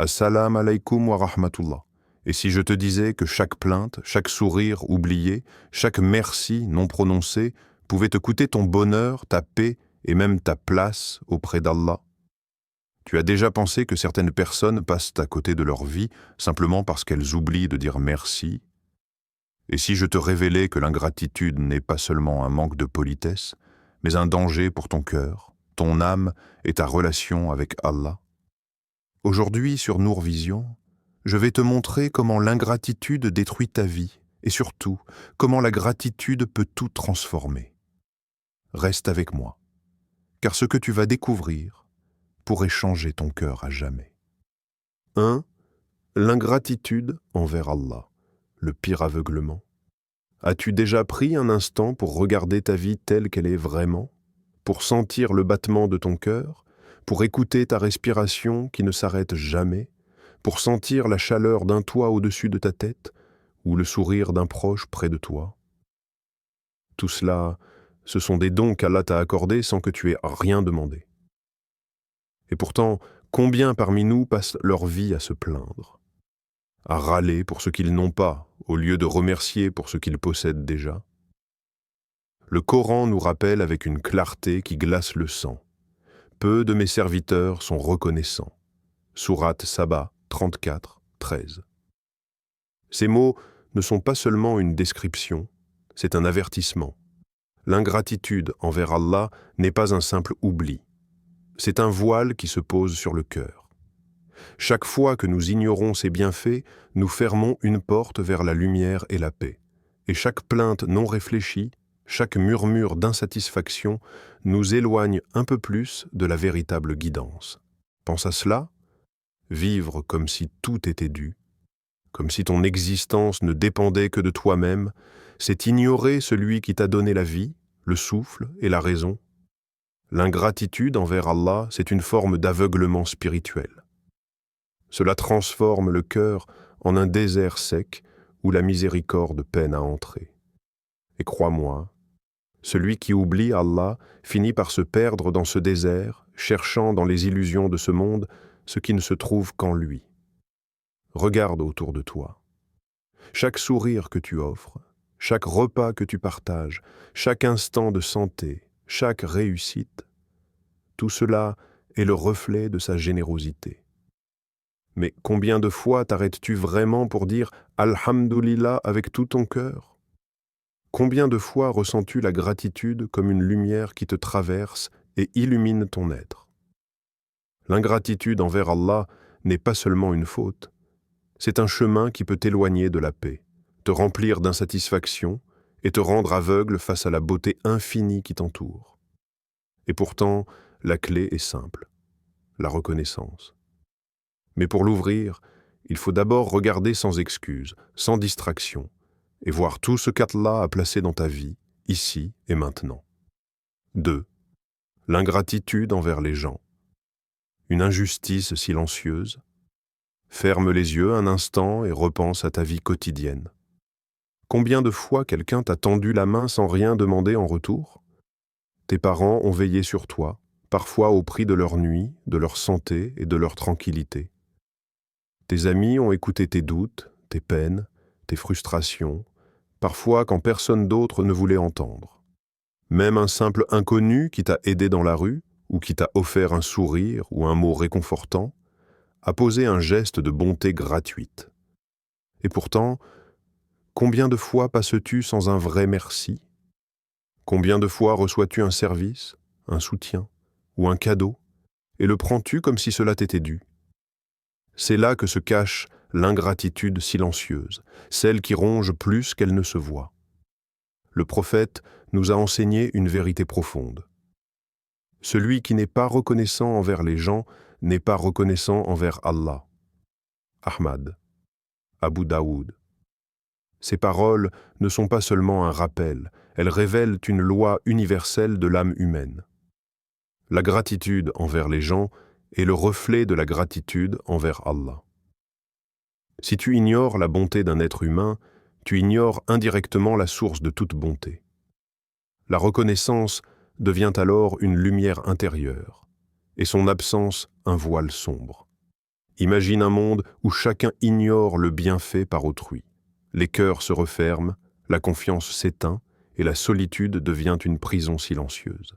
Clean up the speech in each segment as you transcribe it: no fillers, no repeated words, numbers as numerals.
Assalamu alaikum wa rahmatullah. Et si je te disais que chaque plainte, chaque sourire oublié, chaque merci non prononcé pouvait te coûter ton bonheur, ta paix et même ta place auprès d'Allah? Tu as déjà pensé que certaines personnes passent à côté de leur vie simplement parce qu'elles oublient de dire merci? Et si je te révélais que l'ingratitude n'est pas seulement un manque de politesse, mais un danger pour ton cœur, ton âme et ta relation avec Allah? Aujourd'hui, sur Nour Vision, je vais te montrer comment l'ingratitude détruit ta vie et surtout, comment la gratitude peut tout transformer. Reste avec moi, car ce que tu vas découvrir pourrait changer ton cœur à jamais. 1. L'ingratitude envers Allah, le pire aveuglement. As-tu déjà pris un instant pour regarder ta vie telle qu'elle est vraiment, pour sentir le battement de ton cœur, pour écouter ta respiration qui ne s'arrête jamais, pour sentir la chaleur d'un toit au-dessus de ta tête ou le sourire d'un proche près de toi? Tout cela, ce sont des dons qu'Allah t'a accordés sans que tu aies rien demandé. Et pourtant, combien parmi nous passent leur vie à se plaindre, à râler pour ce qu'ils n'ont pas, au lieu de remercier pour ce qu'ils possèdent déjà? Le Coran nous rappelle avec une clarté qui glace le sang. Peu de mes serviteurs sont reconnaissants. Sourate Saba 34, 13. Ces mots ne sont pas seulement une description, c'est un avertissement. L'ingratitude envers Allah n'est pas un simple oubli. C'est un voile qui se pose sur le cœur. Chaque fois que nous ignorons ses bienfaits, nous fermons une porte vers la lumière et la paix. Et chaque plainte non réfléchie, chaque murmure d'insatisfaction nous éloigne un peu plus de la véritable guidance. Pense à cela, vivre comme si tout était dû, comme si ton existence ne dépendait que de toi-même, c'est ignorer celui qui t'a donné la vie, le souffle et la raison. L'ingratitude envers Allah, c'est une forme d'aveuglement spirituel. Cela transforme le cœur en un désert sec où la miséricorde peine à entrer. Et crois-moi, celui qui oublie Allah finit par se perdre dans ce désert, cherchant dans les illusions de ce monde ce qui ne se trouve qu'en lui. Regarde autour de toi. Chaque sourire que tu offres, chaque repas que tu partages, chaque instant de santé, chaque réussite, tout cela est le reflet de sa générosité. Mais combien de fois t'arrêtes-tu vraiment pour dire « Alhamdulillah » avec tout ton cœur? Combien de fois ressens-tu la gratitude comme une lumière qui te traverse et illumine ton être? L'ingratitude envers Allah n'est pas seulement une faute, c'est un chemin qui peut t'éloigner de la paix, te remplir d'insatisfaction et te rendre aveugle face à la beauté infinie qui t'entoure. Et pourtant, la clé est simple, la reconnaissance. Mais pour l'ouvrir, il faut d'abord regarder sans excuse, sans distraction, et voir tout ce qu'Allah a placé dans ta vie, ici et maintenant. 2. L'ingratitude envers les gens. Une injustice silencieuse. Ferme les yeux un instant et repense à ta vie quotidienne. Combien de fois quelqu'un t'a tendu la main sans rien demander en retour? Tes parents ont veillé sur toi, parfois au prix de leur nuit, de leur santé et de leur tranquillité. Tes amis ont écouté tes doutes, tes peines, tes frustrations, parfois quand personne d'autre ne voulait entendre. Même un simple inconnu qui t'a aidé dans la rue, ou qui t'a offert un sourire ou un mot réconfortant, a posé un geste de bonté gratuite. Et pourtant, combien de fois passes-tu sans un vrai merci? Combien de fois reçois-tu un service, un soutien ou un cadeau, et le prends-tu comme si cela t'était dû? C'est là que se cache l'ingratitude silencieuse, celle qui ronge plus qu'elle ne se voit. Le prophète nous a enseigné une vérité profonde. Celui qui n'est pas reconnaissant envers les gens n'est pas reconnaissant envers Allah. Ahmad, Abu Daoud. Ces paroles ne sont pas seulement un rappel, elles révèlent une loi universelle de l'âme humaine. La gratitude envers les gens est le reflet de la gratitude envers Allah. Si tu ignores la bonté d'un être humain, tu ignores indirectement la source de toute bonté. La reconnaissance devient alors une lumière intérieure, et son absence un voile sombre. Imagine un monde où chacun ignore le bienfait par autrui. Les cœurs se referment, la confiance s'éteint et la solitude devient une prison silencieuse.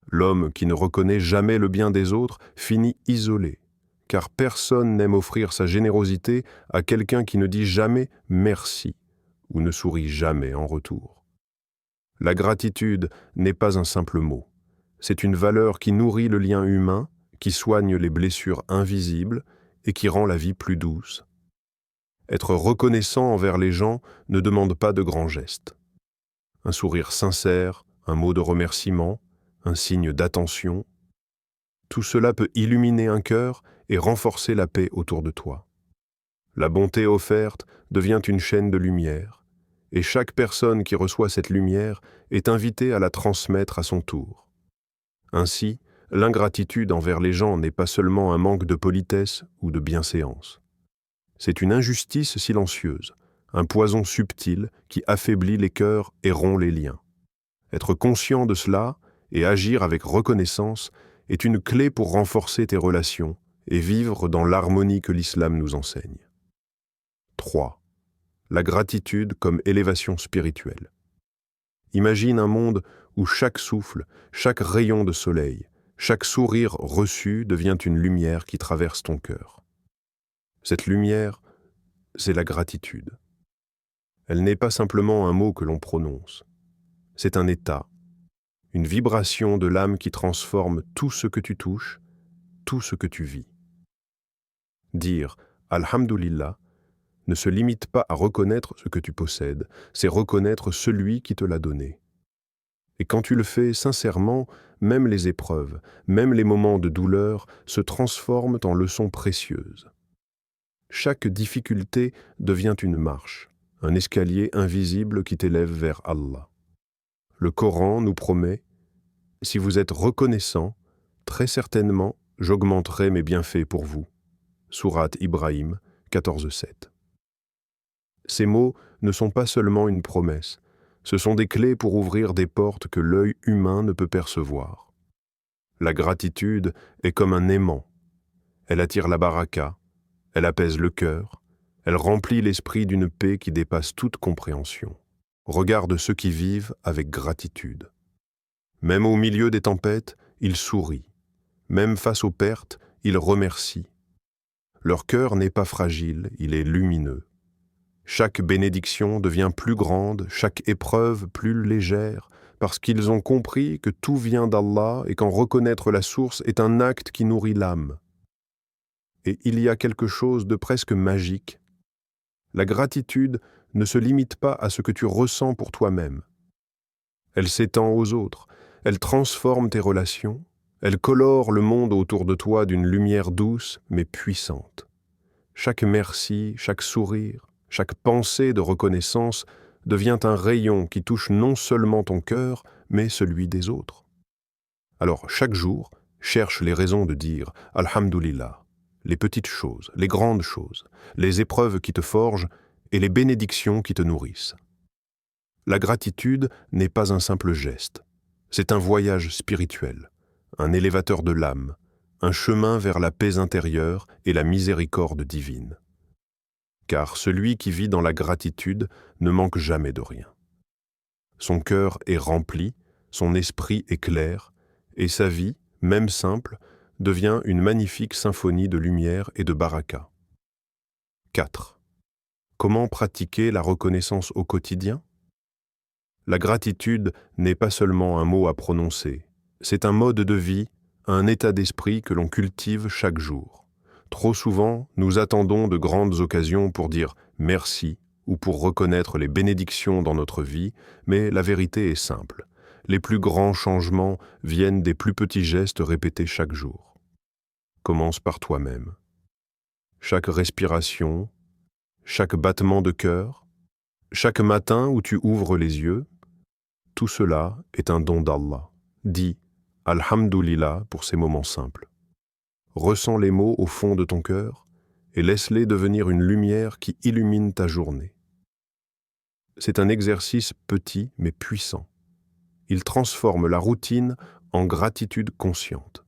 L'homme qui ne reconnaît jamais le bien des autres finit isolé, car personne n'aime offrir sa générosité à quelqu'un qui ne dit jamais « merci » ou ne sourit jamais en retour. La gratitude n'est pas un simple mot. C'est une valeur qui nourrit le lien humain, qui soigne les blessures invisibles et qui rend la vie plus douce. Être reconnaissant envers les gens ne demande pas de grands gestes. Un sourire sincère, un mot de remerciement, un signe d'attention, tout cela peut illuminer un cœur et renforcer la paix autour de toi. La bonté offerte devient une chaîne de lumière, et chaque personne qui reçoit cette lumière est invitée à la transmettre à son tour. Ainsi, l'ingratitude envers les gens n'est pas seulement un manque de politesse ou de bienséance. C'est une injustice silencieuse, un poison subtil qui affaiblit les cœurs et rompt les liens. Être conscient de cela et agir avec reconnaissance est une clé pour renforcer tes relations et vivre dans l'harmonie que l'islam nous enseigne. 3. La gratitude comme élévation spirituelle. Imagine un monde où chaque souffle, chaque rayon de soleil, chaque sourire reçu devient une lumière qui traverse ton cœur. Cette lumière, c'est la gratitude. Elle n'est pas simplement un mot que l'on prononce. C'est un état, une vibration de l'âme qui transforme tout ce que tu touches, tout ce que tu vis. Dire « Alhamdulillah » ne se limite pas à reconnaître ce que tu possèdes, c'est reconnaître celui qui te l'a donné. Et quand tu le fais sincèrement, même les épreuves, même les moments de douleur se transforment en leçons précieuses. Chaque difficulté devient une marche, un escalier invisible qui t'élève vers Allah. Le Coran nous promet « Si vous êtes reconnaissant, très certainement, j'augmenterai mes bienfaits pour vous. » Sourate Ibrahim 14:7. Ces mots ne sont pas seulement une promesse, ce sont des clés pour ouvrir des portes que l'œil humain ne peut percevoir. La gratitude est comme un aimant. Elle attire la baraka, elle apaise le cœur, elle remplit l'esprit d'une paix qui dépasse toute compréhension. Regarde ceux qui vivent avec gratitude. Même au milieu des tempêtes, ils sourient. Même face aux pertes, ils remercient. Leur cœur n'est pas fragile, il est lumineux. Chaque bénédiction devient plus grande, chaque épreuve plus légère, parce qu'ils ont compris que tout vient d'Allah et qu'en reconnaître la source est un acte qui nourrit l'âme. Et il y a quelque chose de presque magique. La gratitude ne se limite pas à ce que tu ressens pour toi-même. Elle s'étend aux autres, elle transforme tes relations, elle colore le monde autour de toi d'une lumière douce mais puissante. Chaque merci, chaque sourire, chaque pensée de reconnaissance devient un rayon qui touche non seulement ton cœur, mais celui des autres. Alors, chaque jour, cherche les raisons de dire « Alhamdulillah », les petites choses, les grandes choses, les épreuves qui te forgent et les bénédictions qui te nourrissent. La gratitude n'est pas un simple geste, c'est un voyage spirituel, un élévateur de l'âme, un chemin vers la paix intérieure et la miséricorde divine. Car celui qui vit dans la gratitude ne manque jamais de rien. Son cœur est rempli, son esprit est clair, et sa vie, même simple, devient une magnifique symphonie de lumière et de baraka. 4. Comment pratiquer la reconnaissance au quotidien ? La gratitude n'est pas seulement un mot à prononcer, c'est un mode de vie, un état d'esprit que l'on cultive chaque jour. Trop souvent, nous attendons de grandes occasions pour dire « merci » ou pour reconnaître les bénédictions dans notre vie, mais la vérité est simple. Les plus grands changements viennent des plus petits gestes répétés chaque jour. Commence par toi-même. Chaque respiration, chaque battement de cœur, chaque matin où tu ouvres les yeux, tout cela est un don d'Allah. Dis « Alhamdulillah » pour ces moments simples. Ressens les mots au fond de ton cœur et laisse-les devenir une lumière qui illumine ta journée. C'est un exercice petit mais puissant. Il transforme la routine en gratitude consciente.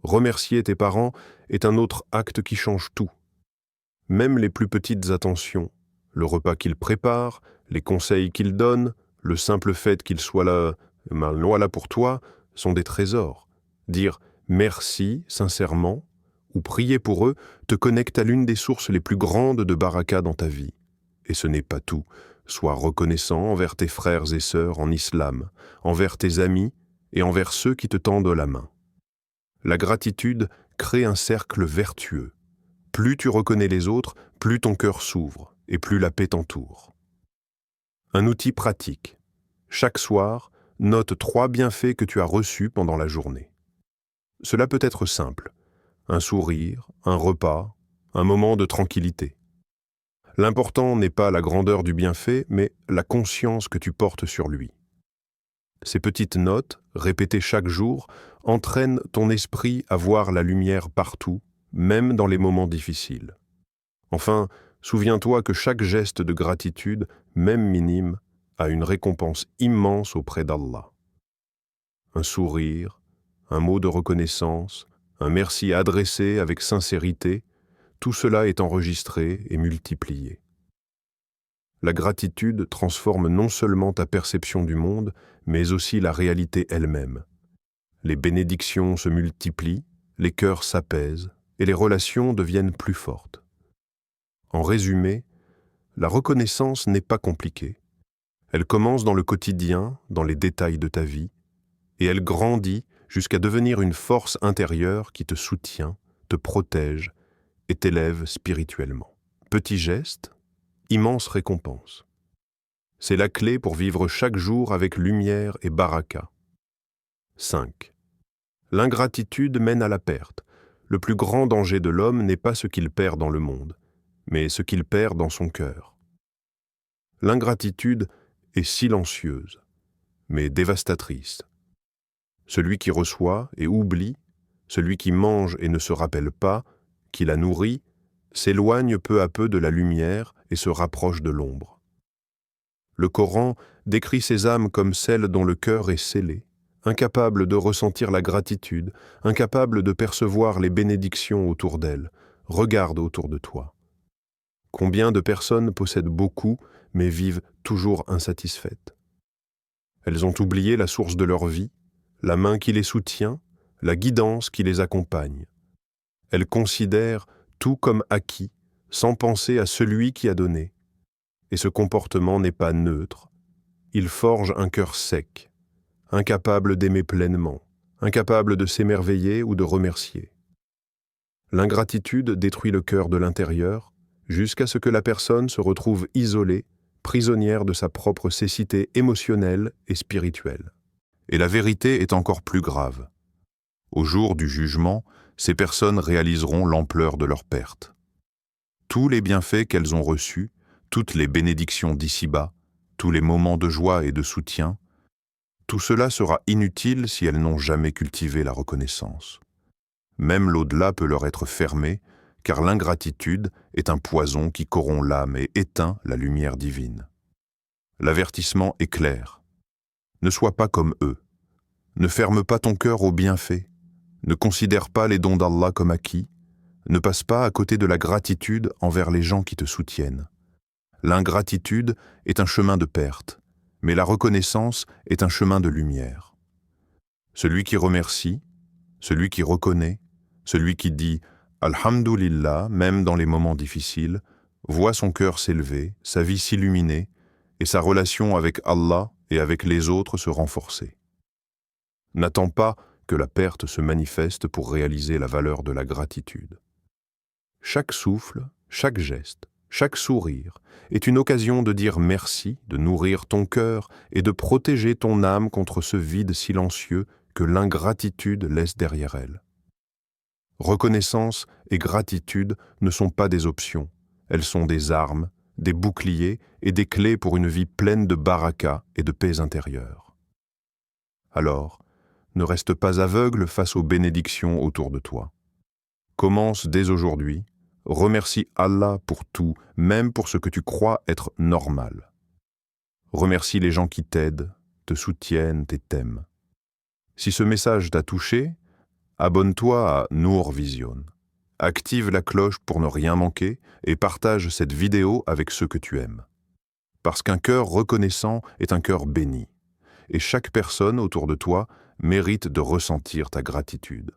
Remercier tes parents est un autre acte qui change tout. Même les plus petites attentions, le repas qu'ils préparent, les conseils qu'ils donnent, le simple fait qu'ils soient là pour toi, sont des trésors. Dire merci sincèrement ou prier pour eux te connecte à l'une des sources les plus grandes de baraka dans ta vie. Et ce n'est pas tout. Sois reconnaissant envers tes frères et sœurs en islam, envers tes amis et envers ceux qui te tendent la main. La gratitude crée un cercle vertueux. Plus tu reconnais les autres, plus ton cœur s'ouvre et plus la paix t'entoure. Un outil pratique. Chaque soir, note 3 bienfaits que tu as reçus pendant la journée. Cela peut être simple. Un sourire, un repas, un moment de tranquillité. L'important n'est pas la grandeur du bienfait, mais la conscience que tu portes sur lui. Ces petites notes, répétées chaque jour, entraînent ton esprit à voir la lumière partout, même dans les moments difficiles. Enfin, souviens-toi que chaque geste de gratitude, même minime, a une récompense immense auprès d'Allah. Un sourire, un mot de reconnaissance, un merci adressé avec sincérité, tout cela est enregistré et multiplié. La gratitude transforme non seulement ta perception du monde, mais aussi la réalité elle-même. Les bénédictions se multiplient, les cœurs s'apaisent et les relations deviennent plus fortes. En résumé, la reconnaissance n'est pas compliquée. Elle commence dans le quotidien, dans les détails de ta vie, et elle grandit jusqu'à devenir une force intérieure qui te soutient, te protège et t'élève spirituellement. Petit geste, immense récompense. C'est la clé pour vivre chaque jour avec lumière et baraka. 5. L'ingratitude mène à la perte. Le plus grand danger de l'homme n'est pas ce qu'il perd dans le monde, mais ce qu'il perd dans son cœur. L'ingratitude est silencieuse, mais dévastatrice. Celui qui reçoit et oublie, celui qui mange et ne se rappelle pas, qui la nourrit, s'éloigne peu à peu de la lumière et se rapproche de l'ombre. Le Coran décrit ces âmes comme celles dont le cœur est scellé, incapables de ressentir la gratitude, incapables de percevoir les bénédictions autour d'elles. Regarde autour de toi. Combien de personnes possèdent beaucoup, mais vivent toujours insatisfaites? Elles ont oublié la source de leur vie, la main qui les soutient, la guidance qui les accompagne. Elles considèrent tout comme acquis, sans penser à celui qui a donné. Et ce comportement n'est pas neutre. Il forge un cœur sec, incapable d'aimer pleinement, incapable de s'émerveiller ou de remercier. L'ingratitude détruit le cœur de l'intérieur, jusqu'à ce que la personne se retrouve isolée, prisonnière de sa propre cécité émotionnelle et spirituelle. Et la vérité est encore plus grave. Au jour du jugement, ces personnes réaliseront l'ampleur de leur perte. Tous les bienfaits qu'elles ont reçus, toutes les bénédictions d'ici-bas, tous les moments de joie et de soutien, tout cela sera inutile si elles n'ont jamais cultivé la reconnaissance. Même l'au-delà peut leur être fermé, car l'ingratitude est un poison qui corrompt l'âme et éteint la lumière divine. L'avertissement est clair. Ne sois pas comme eux. Ne ferme pas ton cœur aux bienfaits. Ne considère pas les dons d'Allah comme acquis. Ne passe pas à côté de la gratitude envers les gens qui te soutiennent. L'ingratitude est un chemin de perte, mais la reconnaissance est un chemin de lumière. Celui qui remercie, celui qui reconnaît, celui qui dit « Alhamdulillah » même dans les moments difficiles, voit son cœur s'élever, sa vie s'illuminer et sa relation avec Allah et avec les autres se renforcer. N'attends pas que la perte se manifeste pour réaliser la valeur de la gratitude. Chaque souffle, chaque geste, chaque sourire est une occasion de dire merci, de nourrir ton cœur et de protéger ton âme contre ce vide silencieux que l'ingratitude laisse derrière elle. Reconnaissance et gratitude ne sont pas des options, elles sont des armes, des boucliers et des clés pour une vie pleine de baraka et de paix intérieure. Alors, ne reste pas aveugle face aux bénédictions autour de toi. Commence dès aujourd'hui, remercie Allah pour tout, même pour ce que tu crois être normal. Remercie les gens qui t'aident, te soutiennent et t'aiment. Si ce message t'a touché, Abonne-toi à Noor Vision. Active la cloche pour ne rien manquer et partage cette vidéo avec ceux que tu aimes. Parce qu'un cœur reconnaissant est un cœur béni. Et chaque personne autour de toi mérite de ressentir ta gratitude.